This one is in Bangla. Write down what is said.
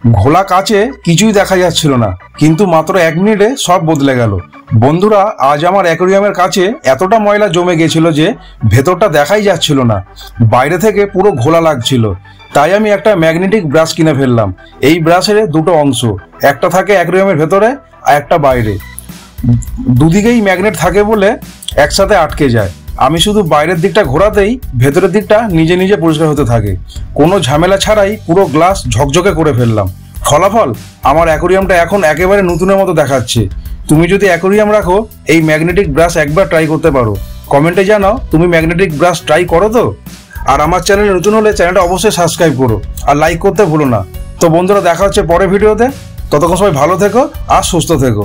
ঘোলা কাচে কিছুই দেখা যাচ্ছিল না, কিন্তু মাত্র 1 মিনিটে সব বদলে গেল। বন্ধুরা, আজ আমার অ্যাকোরিয়ামের কাছে এতটা ময়লা জমে গেছিল যে ভেতরটা দেখাই যাচ্ছিল না, বাইরে থেকে পুরো ঘোলা লাগছিল। তাই আমি একটা ম্যাগনেটিক ব্রাশ কিনে ফেললাম। এই ব্রাশের দুটো অংশ, একটা থাকে অ্যাকোরিয়ামের ভেতরে আর একটা বাইরে। দুদিকেই ম্যাগনেট থাকে বলে একসাথে আটকে যায়। আমি শুধু বাইরের দিকটা ঘোরাতেই ভেতরের দিকটা নিজে নিজে পরিষ্কার হতে থাকে। কোনো ঝামেলা ছাড়াই পুরো গ্লাস ঝকঝকে করে ফেললাম। ফলাফল, আমার অ্যাকোরিয়ামটা এখন একেবারে নতুনের মতো দেখাচ্ছে। তুমি যদি অ্যাকোরিয়াম রাখো, এই ম্যাগনেটিক ব্রাশ একবার ট্রাই করতে পারো। কমেন্টে জানাও তুমি ম্যাগনেটিক ব্রাশ ট্রাই করো তো। আর আমার চ্যানেলে নতুন হলে চ্যানেলটা অবশ্যই সাবস্ক্রাইব করো আর লাইক করতে ভুলো না। তো বন্ধুরা, দেখা হচ্ছে পরের ভিডিওতে। ততক্ষণ সবাই ভালো থেকো আর সুস্থ থেকো।